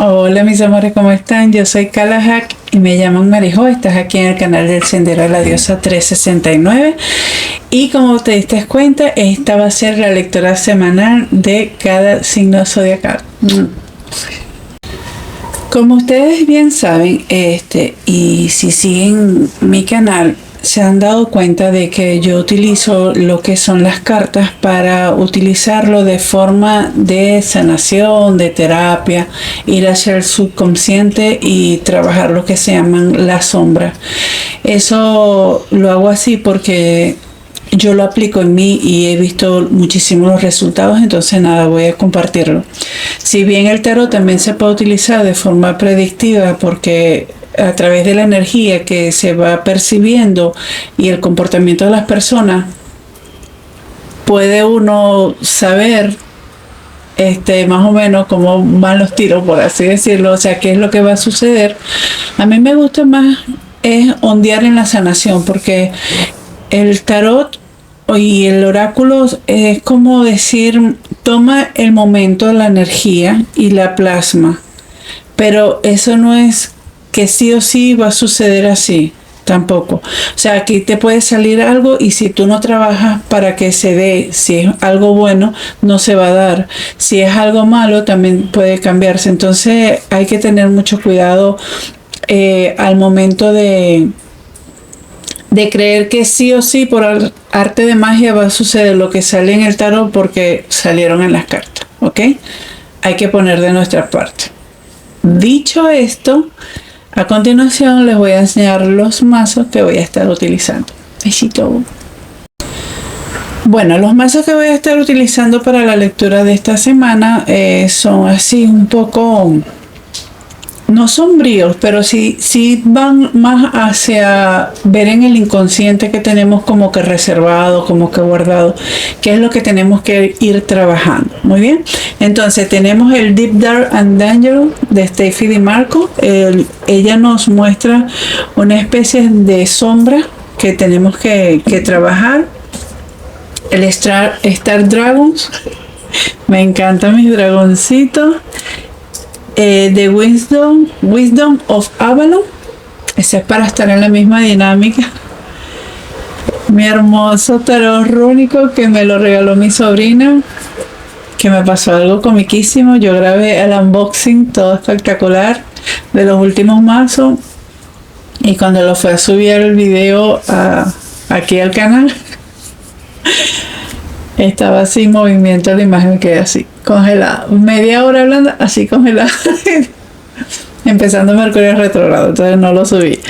Hola mis amores, ¿cómo están? Yo soy Kalahak y me llaman Marijo. Estás aquí en el canal del Sendero de la Diosa 369 y como te diste cuenta, esta va a ser la lectura semanal de cada signo zodiacal. Como ustedes bien saben, y si siguen mi canal, se han dado cuenta de que yo utilizo lo que son las cartas para utilizarlo de forma de sanación, de terapia, ir hacia el subconsciente y trabajar lo que se llaman las sombras. Eso lo hago así porque yo lo aplico en mí y he visto muchísimos resultados, entonces nada, voy a compartirlo. Si bien el tarot también se puede utilizar de forma predictiva porque a través de la energía que se va percibiendo y el comportamiento de las personas, puede uno saber más o menos cómo van los tiros, por así decirlo, o sea, qué es lo que va a suceder. A mí me gusta más es ondear en la sanación, porque el tarot y el oráculo es como decir, toma el momento, la energía y la plasma, pero eso no es que sí o sí va a suceder así, tampoco. O sea, aquí te puede salir algo y si tú no trabajas para que se dé, si es algo bueno, no se va a dar. Si es algo malo, también puede cambiarse. Entonces hay que tener mucho cuidado al momento de creer que sí o sí por arte de magia va a suceder lo que sale en el tarot porque salieron en las cartas, ¿ok? Hay que poner de nuestra parte. Dicho esto, a continuación les voy a enseñar los mazos que voy a estar utilizando. Besito. Bueno, los mazos que voy a estar utilizando para la lectura de esta semana son así un poco, no sombríos, pero sí van más hacia ver en el inconsciente que tenemos como que reservado, como que guardado, que es lo que tenemos que ir trabajando. Muy bien, entonces tenemos el Deep Dark and Dangerous de Steffi Di Marco. Ella nos muestra una especie de sombra que tenemos que trabajar. El Star Dragons, me encantan mis dragoncitos. The Wisdom of Avalon, ese es para estar en la misma dinámica. Mi hermoso tarot rúnico que me lo regaló mi sobrina, que me pasó algo comiquísimo. Yo grabé el unboxing todo espectacular de los últimos mazos y cuando lo fui a subir el video aquí al canal, estaba sin movimiento la imagen, quedé así, congelada. Media hora hablando, así congelada. Empezando Mercurio retrógrado, entonces no lo subí.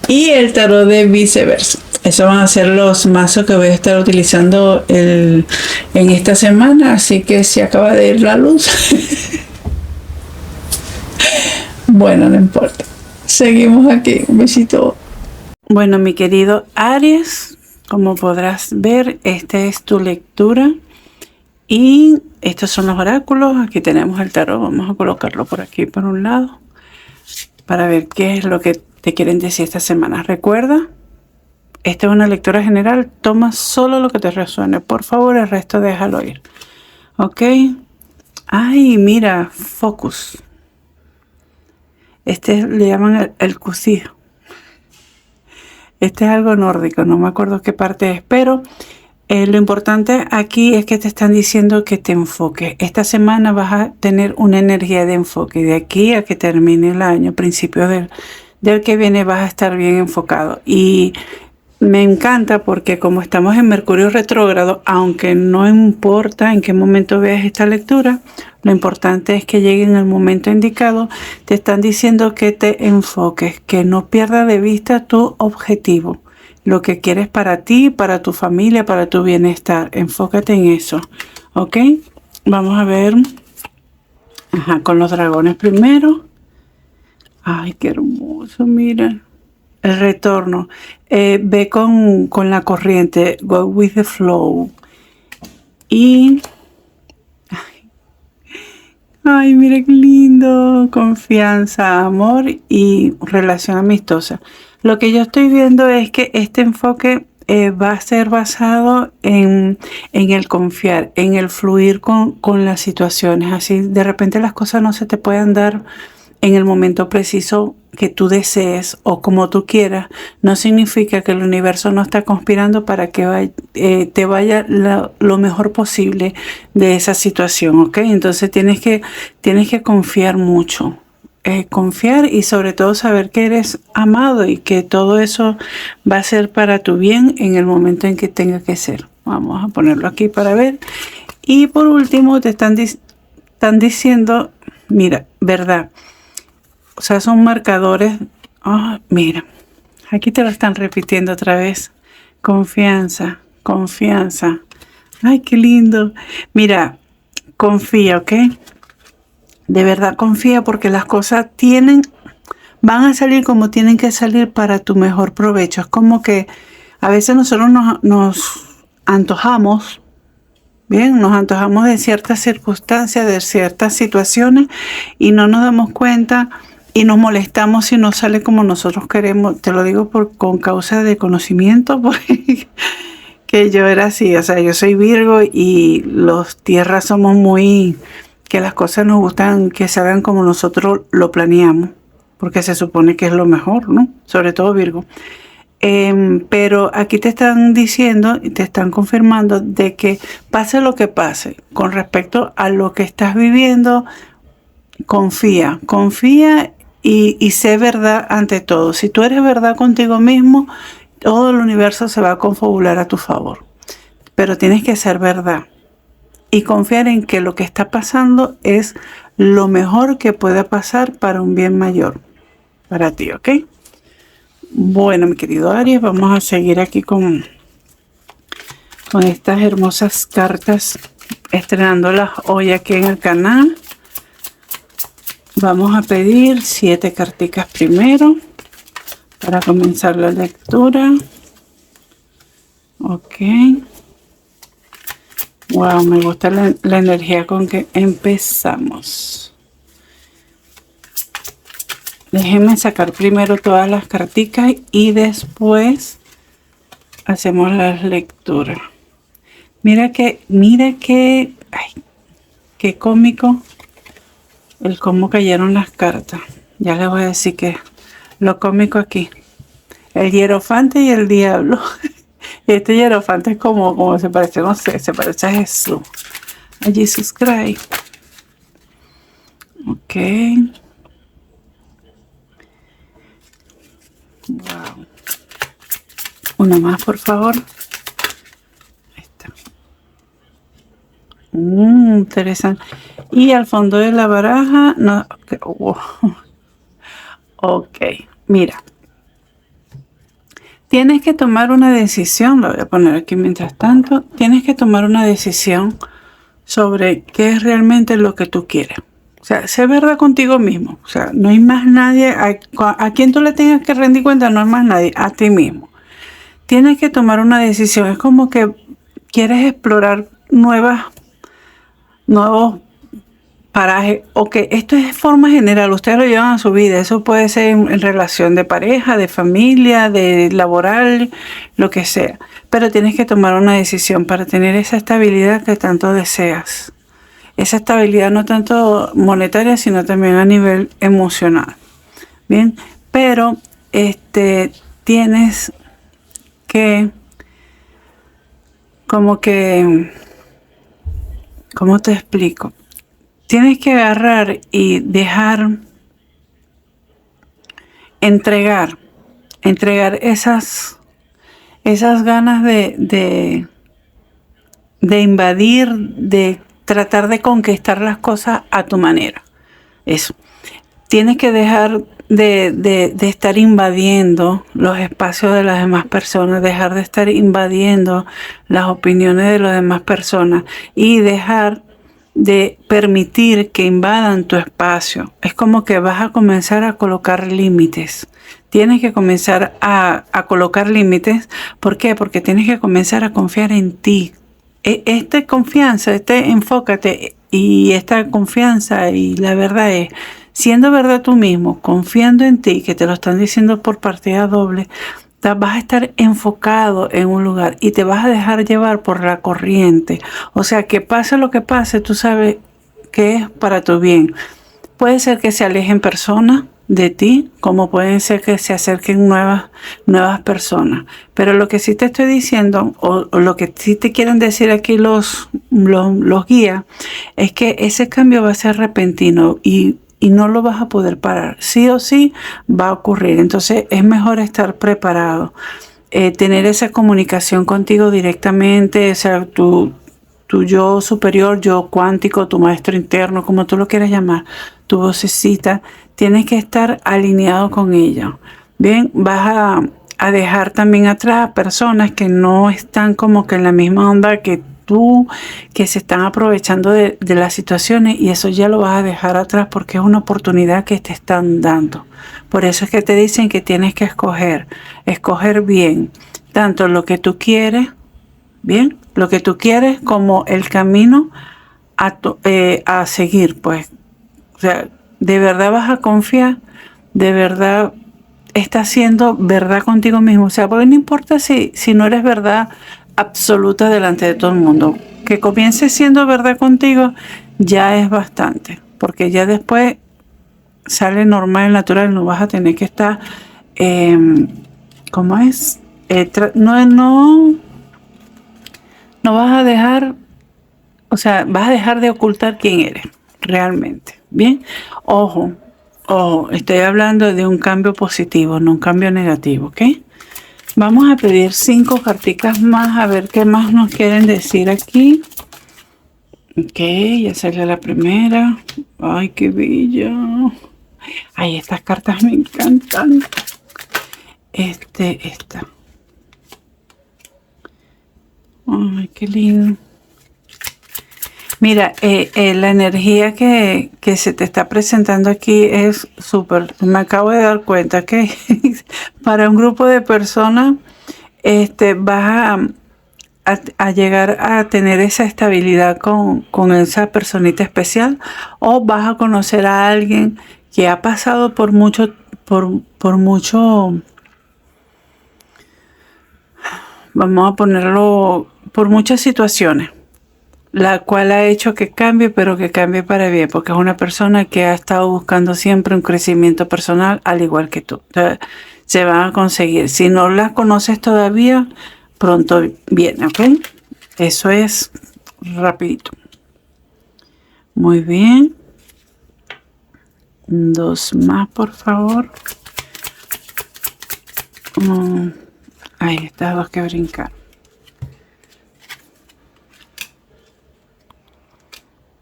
Y el tarot de viceversa. Esos van a ser los mazos que voy a estar utilizando en esta semana, así que se acaba de ir la luz. Bueno, no importa. Seguimos aquí. Un besito. Bueno, mi querido Aries, como podrás ver, esta es tu lectura y estos son los oráculos. Aquí tenemos el tarot, vamos a colocarlo por aquí por un lado para ver qué es lo que te quieren decir esta semana. Recuerda, esta es una lectura general, toma solo lo que te resuene, por favor, el resto déjalo ir, ¿ok? Ay, mira, focus, le llaman el cusijo. Este es algo nórdico, no me acuerdo qué parte es, pero lo importante aquí es que te están diciendo que te enfoques. Esta semana vas a tener una energía de enfoque. De aquí a que termine el año, principio del que viene, vas a estar bien enfocado. Y me encanta porque como estamos en Mercurio retrógrado, aunque no importa en qué momento veas esta lectura, lo importante es que llegue en el momento indicado. Te están diciendo que te enfoques, que no pierdas de vista tu objetivo, lo que quieres para ti, para tu familia, para tu bienestar. Enfócate en eso, ¿ok? Vamos a ver. Con los dragones primero. Ay, qué hermoso, mira. El retorno. Ve con la corriente. Go with the flow. Y... Ay, mira qué lindo. Confianza, amor y relación amistosa. Lo que yo estoy viendo es que este enfoque va a ser basado en el confiar, en el fluir con las situaciones. Así de repente las cosas no se te pueden dar en el momento preciso que tú desees o como tú quieras, no significa que el universo no está conspirando para que te vaya lo mejor posible de esa situación, ¿ok? Entonces tienes que confiar mucho. Confiar y sobre todo saber que eres amado y que todo eso va a ser para tu bien en el momento en que tenga que ser. Vamos a ponerlo aquí para ver. Y por último te están diciendo, mira, verdad. O sea, son marcadores. Oh, mira, aquí te lo están repitiendo otra vez. Confianza, confianza. Ay, qué lindo. Mira, confía, ¿ok? De verdad confía porque las cosas van a salir como tienen que salir para tu mejor provecho. Es como que a veces nosotros nos antojamos, bien, nos antojamos de ciertas circunstancias, de ciertas situaciones y no nos damos cuenta y nos molestamos si no sale como nosotros queremos. Te lo digo con causa de conocimiento, porque que yo era así, o sea, yo soy Virgo y los tierras somos muy, que las cosas nos gustan que se hagan como nosotros lo planeamos, porque se supone que es lo mejor, ¿no? Sobre todo Virgo. Pero aquí te están diciendo y te están confirmando de que pase lo que pase con respecto a lo que estás viviendo, confía y sé verdad ante todo. Si tú eres verdad contigo mismo, todo el universo se va a confabular a tu favor. Pero tienes que ser verdad y confiar en que lo que está pasando es lo mejor que pueda pasar para un bien mayor para ti, ¿ok? Bueno, mi querido Aries, vamos a seguir aquí con estas hermosas cartas, estrenándolas hoy aquí en el canal. Vamos a pedir 7 carticas primero para comenzar la lectura. Ok. Wow, me gusta la energía con que empezamos. Déjenme sacar primero todas las carticas y después hacemos las lecturas. Mira que, ay, qué cómico el cómo cayeron las cartas. Ya les voy a decir que lo cómico aquí. El hierofante y el diablo. Este hierofante es como se parece, no sé, se parece a Jesús. A Jesus Christ. Ok. Wow. Una más, por favor. Esta. Interesante. Y al fondo de la baraja, no. Wow. Ok, mira. Tienes que tomar una decisión, lo voy a poner aquí mientras tanto. Tienes que tomar una decisión sobre qué es realmente lo que tú quieres. O sea, sé verdad contigo mismo. O sea, no hay más nadie a quien tú le tengas que rendir cuenta, no hay más nadie, a ti mismo. Tienes que tomar una decisión. Es como que quieres explorar nuevos parajes. Ok, esto es de forma general. Ustedes lo llevan a su vida. Eso puede ser en relación de pareja, de familia, de laboral, lo que sea. Pero tienes que tomar una decisión para tener esa estabilidad que tanto deseas. Esa estabilidad no tanto monetaria, sino también a nivel emocional. Bien, pero tienes que ¿cómo te explico? Tienes que agarrar y dejar, entregar esas ganas de invadir, de tratar de conquistar las cosas a tu manera. Eso. Tienes que dejar de estar invadiendo los espacios de las demás personas, dejar de estar invadiendo las opiniones de las demás personas y dejar de permitir que invadan tu espacio. Es como que vas a comenzar a colocar límites. Tienes que comenzar a colocar límites. ¿Por qué? Porque tienes que comenzar a confiar en ti. Esta confianza, enfócate y esta confianza y la verdad es, siendo verdad tú mismo, confiando en ti, que te lo están diciendo por partida doble, vas a estar enfocado en un lugar y te vas a dejar llevar por la corriente. O sea, que pase lo que pase, tú sabes que es para tu bien. Puede ser que se alejen personas de ti, como pueden ser que se acerquen nuevas personas. Pero lo que sí te estoy diciendo, o lo que sí te quieren decir aquí los guías, es que ese cambio va a ser repentino y no lo vas a poder parar. Sí o sí va a ocurrir. Entonces es mejor estar preparado. Tener esa comunicación contigo directamente, o sea, tu yo superior, yo cuántico, tu maestro interno, como tú lo quieras llamar, tu vocecita, tienes que estar alineado con ella. Bien, vas a dejar también atrás personas que no están como que en la misma onda que tú, que se están aprovechando de las situaciones, y eso ya lo vas a dejar atrás porque es una oportunidad que te están dando. Por eso es que te dicen que tienes que escoger bien, tanto lo que tú quieres, bien, lo que tú quieres como el camino a seguir, pues. O sea, de verdad vas a confiar, de verdad estás siendo verdad contigo mismo. O sea, porque no importa si no eres verdad absoluta delante de todo el mundo. Que comiences siendo verdad contigo ya es bastante. Porque ya después sale normal y natural, no vas a tener que estar, ¿cómo es? No vas a dejar, o sea, vas a dejar de ocultar quién eres realmente. Bien, ojo, estoy hablando de un cambio positivo, no un cambio negativo, ¿ok? Vamos a pedir 5 carticas más, a ver qué más nos quieren decir aquí. Ok, ya salió la primera. Ay, qué bella. Ay, estas cartas me encantan. Esta. Ay, qué lindo. Mira, la energía que se te está presentando aquí es súper. Me acabo de dar cuenta que para un grupo de personas vas a llegar a tener esa estabilidad con esa personita especial, o vas a conocer a alguien que ha pasado por mucho, vamos a ponerlo, por muchas situaciones, la cual ha hecho que cambie, pero que cambie para bien, porque es una persona que ha estado buscando siempre un crecimiento personal, al igual que tú. Entonces, se van a conseguir. Si no las conoces todavía, pronto viene, ¿ok? Eso es rapidito. Muy bien. 2 más, por favor. Ahí estas 2 que brincar.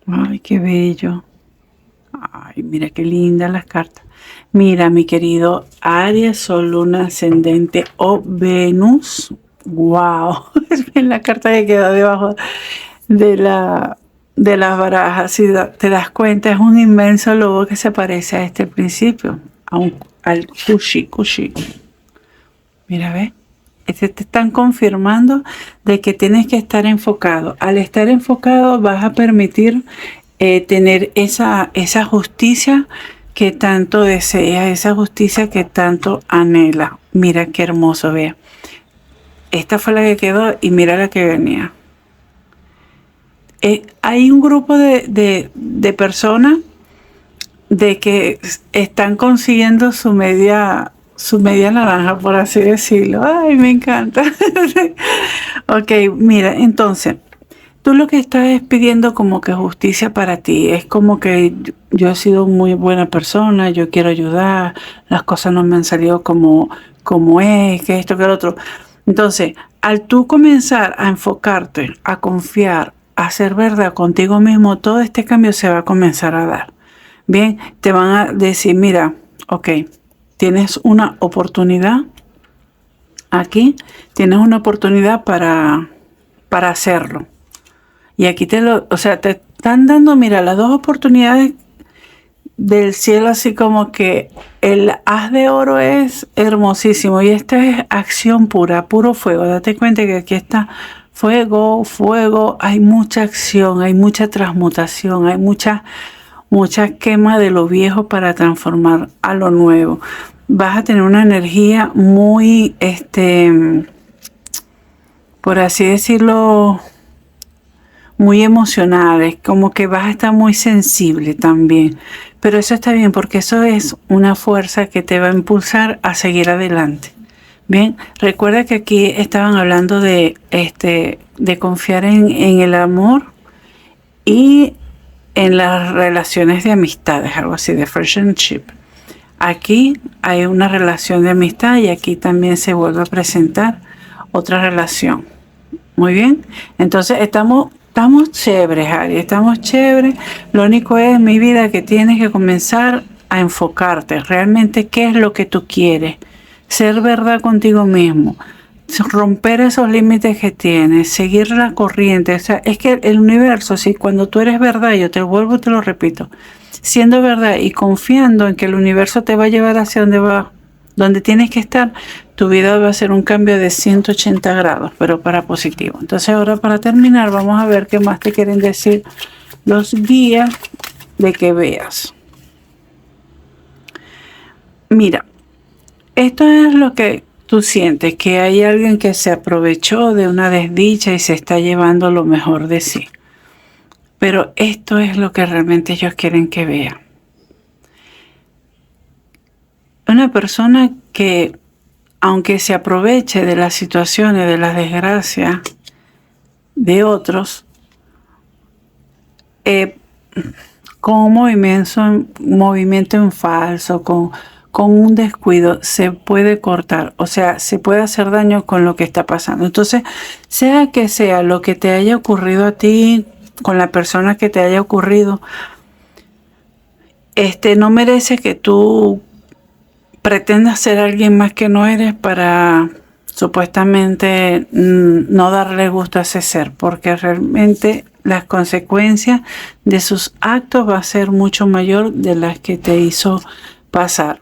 Ay, qué bello. Ay, mira qué lindas las cartas. Mira, mi querido Aries, Sol, Luna, Ascendente o Venus. Wow, es la carta que quedó debajo de las barajas. Si te das cuenta, es un inmenso lobo que se parece a este principio, al Kushi. Mira, ¿ves? Te están confirmando de que tienes que estar enfocado. Al estar enfocado vas a permitir tener esa justicia que tanto deseas, esa justicia que tanto anhela. Mira qué hermoso, vea. Esta fue la que quedó y mira la que venía. Hay un grupo de personas de que están consiguiendo su media naranja, por así decirlo. Ay, me encanta. Ok, mira, entonces, tú lo que estás es pidiendo como que justicia para ti. Es como que yo he sido muy buena persona, yo quiero ayudar, las cosas no me han salido como es, que esto, que lo otro. Entonces, al tú comenzar a enfocarte, a confiar, a ser verdad contigo mismo, todo este cambio se va a comenzar a dar. Bien, te van a decir, mira, ok, tienes una oportunidad aquí, tienes una oportunidad para hacerlo. Y aquí te están dando, mira, las 2 oportunidades del cielo, así como que el haz de oro es hermosísimo y esta es acción pura, puro fuego. Date cuenta que aquí está fuego, hay mucha acción, hay mucha transmutación, hay mucha quema de lo viejo para transformar a lo nuevo. Vas a tener una energía muy, por así decirlo, muy emocionales, como que vas a estar muy sensible también. Pero eso está bien porque eso es una fuerza que te va a impulsar a seguir adelante. Bien, recuerda que aquí estaban hablando de confiar en el amor y en las relaciones de amistades, algo así, de friendship. Aquí hay una relación de amistad y aquí también se vuelve a presentar otra relación. Muy bien, entonces estamos chéveres, Ari, estamos chéveres. Lo único es, mi vida, que tienes que comenzar a enfocarte realmente qué es lo que tú quieres. Ser verdad contigo mismo, romper esos límites que tienes, seguir la corriente. O sea, es que el universo, si cuando tú eres verdad, yo te vuelvo y te lo repito, siendo verdad y confiando en que el universo te va a llevar hacia donde va, donde tienes que estar, tu vida va a ser un cambio de 180 grados, pero para positivo. Entonces ahora, para terminar, vamos a ver qué más te quieren decir los guías de que veas. Mira, esto es lo que tú sientes, que hay alguien que se aprovechó de una desdicha y se está llevando lo mejor de sí. Pero esto es lo que realmente ellos quieren que vean. Una persona que, aunque se aproveche de las situaciones, de las desgracias de otros, con un movimiento en falso, con un descuido, se puede cortar, o sea, se puede hacer daño con lo que está pasando. Entonces, sea que sea lo que te haya ocurrido a ti, con la persona que te haya ocurrido, no merece que tú pretendas ser alguien más que no eres para supuestamente no darle gusto a ese ser, porque realmente las consecuencias de sus actos va a ser mucho mayor de las que te hizo pasar,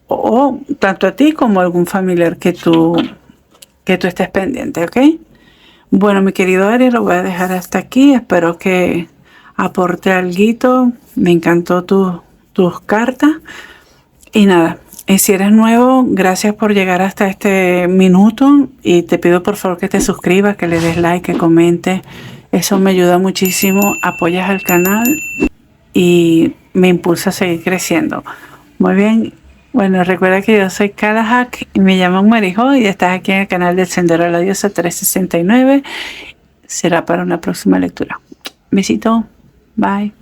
o tanto a ti como a algún familiar que tú estés pendiente, ¿ok? Bueno, mi querido Aries, lo voy a dejar hasta aquí. Espero que aporte alguito. Me encantó tus cartas. Y nada, si eres nuevo, gracias por llegar hasta este minuto. Y te pido por favor que te suscribas, que le des like, que comentes. Eso me ayuda muchísimo. Apoyas al canal y me impulsa a seguir creciendo. Muy bien. Bueno, recuerda que yo soy Kalahak y me llamo Marijo y estás aquí en el canal del Sendero de la Diosa 369. Será para una próxima lectura. Besito. Bye.